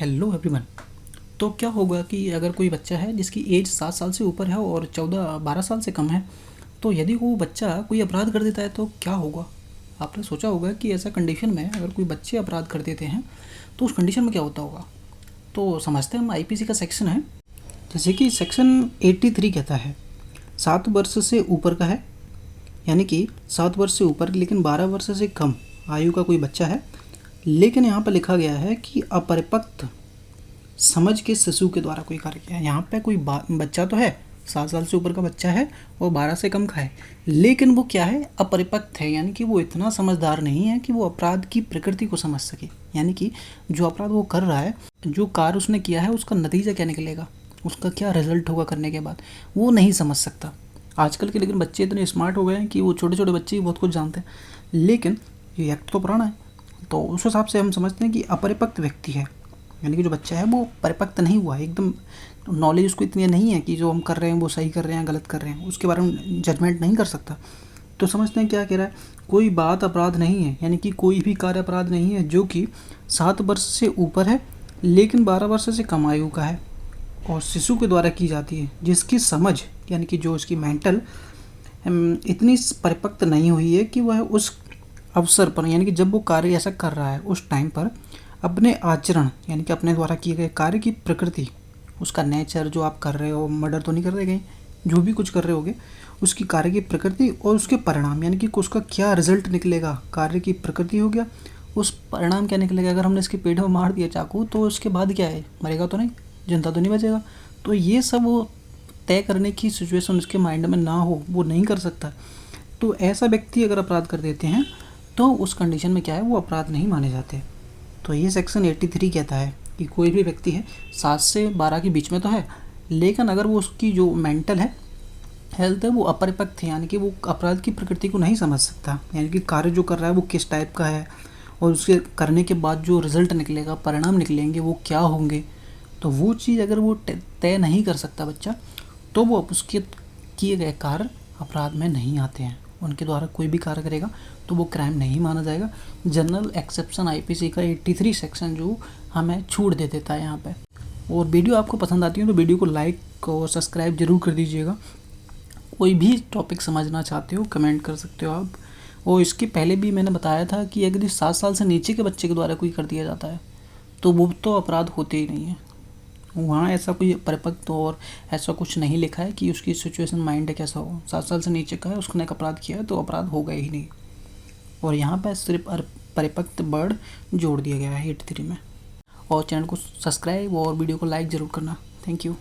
Hello everyone. तो क्या होगा कि अगर कोई बच्चा है जिसकी एज 7 साल से ऊपर है और 14-12 साल से कम है, तो यदि वो बच्चा कोई अपराध कर देता है तो क्या होगा? आपने सोचा होगा कि ऐसा कंडीशन में अगर कोई बच्चे अपराध कर देते हैं तो उस कंडीशन में क्या होता होगा। तो समझते हैं, हम आईपीसी का सेक्शन है। जैसे कि सेक्शन 83 कहता है 7 वर्ष से ऊपर का है, यानी कि 7 वर्ष से ऊपर लेकिन 12 वर्ष से कम आयु का कोई बच्चा है, लेकिन यहाँ पर लिखा गया है कि अपरिपक्व समझ के शिशु के द्वारा कोई कार्य किया है। यहाँ पे कोई बच्चा तो है, 7 साल से ऊपर का बच्चा है और 12 से कम का है, लेकिन वो क्या है, अपरिपक्व है, यानी कि वो इतना समझदार नहीं है कि वो अपराध की प्रकृति को समझ सके। यानी कि जो अपराध वो कर रहा है, जो कार्य उसने किया है, उसका नतीजा क्या निकलेगा, उसका क्या रिजल्ट होगा करने के बाद, वो नहीं समझ सकता। आजकल के लेकिन बच्चे इतने स्मार्ट हो गए हैं कि वो छोटे छोटे बच्चे ही बहुत कुछ जानते हैं, लेकिन ये एक्ट तो पुराना है। तो उस हिसाब से हम समझते हैं कि अपरिपक्व व्यक्ति है, यानी कि जो बच्चा है वो परिपक्व नहीं हुआ है, एकदम नॉलेज उसको इतनी नहीं है कि जो हम कर रहे हैं वो सही कर रहे हैं गलत कर रहे हैं, उसके बारे में जजमेंट नहीं कर सकता। तो समझते हैं क्या कह रहा है, कोई बात अपराध नहीं है, यानी कि कोई भी कार्य अपराध नहीं है जो कि 7 वर्ष से ऊपर है लेकिन 12 वर्ष से कम आयु का है और शिशु के द्वारा की जाती है, जिसकी समझ यानी कि जो उसकी मेंटल इतनी परिपक्व नहीं हुई है कि वह उस अवसर पर, यानी कि जब वो कार्य ऐसा कर रहा है उस टाइम पर अपने आचरण यानी कि अपने द्वारा किए गए कार्य की प्रकृति, उसका नेचर, जो आप कर रहे हो, मर्डर तो नहीं कर रहे कहीं, जो भी कुछ कर रहे होगे उसकी कार्य की प्रकृति और उसके परिणाम, यानी कि उसका क्या रिजल्ट निकलेगा। कार्य की प्रकृति हो गया, उस परिणाम क्या निकलेगा। अगर हमने इसके पेट में मार दिया चाकू तो उसके बाद क्या है, मरेगा तो नहीं, जिंदा तो नहीं बचेगा। तो ये सब वो तय करने की सिचुएशन उसके माइंड में ना हो, वो नहीं कर सकता। तो ऐसा व्यक्ति अगर अपराध कर देते हैं तो उस कंडीशन में क्या है, वो अपराध नहीं माने जाते। तो ये सेक्शन 83 कहता है कि कोई भी व्यक्ति है 7 से 12 के बीच में तो है, लेकिन अगर वो उसकी जो मेंटल है, हेल्थ है, वो अपरिपक्व है, यानी कि वो अपराध की प्रकृति को नहीं समझ सकता, यानी कि कार्य जो कर रहा है वो किस टाइप का है और उसके करने के बाद जो रिजल्ट निकलेगा, परिणाम निकलेंगे, वो क्या होंगे। तो वो चीज़ अगर वो तय नहीं कर सकता बच्चा, तो वो उसके किए गए कार्य अपराध में नहीं आते हैं। उनके द्वारा कोई भी कार्य करेगा तो वो क्राइम नहीं माना जाएगा। जनरल एक्सेप्शन आईपीसी का 83 सेक्शन जो हमें छूट दे देता है यहाँ पे। और वीडियो आपको पसंद आती है तो वीडियो को लाइक और सब्सक्राइब जरूर कर दीजिएगा। कोई भी टॉपिक समझना चाहते हो कमेंट कर सकते हो आप। और इसके पहले भी मैंने बताया था कि अगर 7 साल से नीचे के बच्चे के द्वारा कोई कर दिया जाता है तो वो तो अपराध होते ही नहीं है। वहाँ ऐसा कोई परिपक्व और ऐसा कुछ नहीं लिखा है कि उसकी सिचुएशन माइंड कैसा हो। 7 साल से नीचे का है, उसने एक अपराध किया है तो अपराध होगा ही नहीं। और यहाँ पर सिर्फ परिपक्व वर्ड जोड़ दिया गया है 83 में। और चैनल को सब्सक्राइब और वीडियो को लाइक ज़रूर करना। Thank you.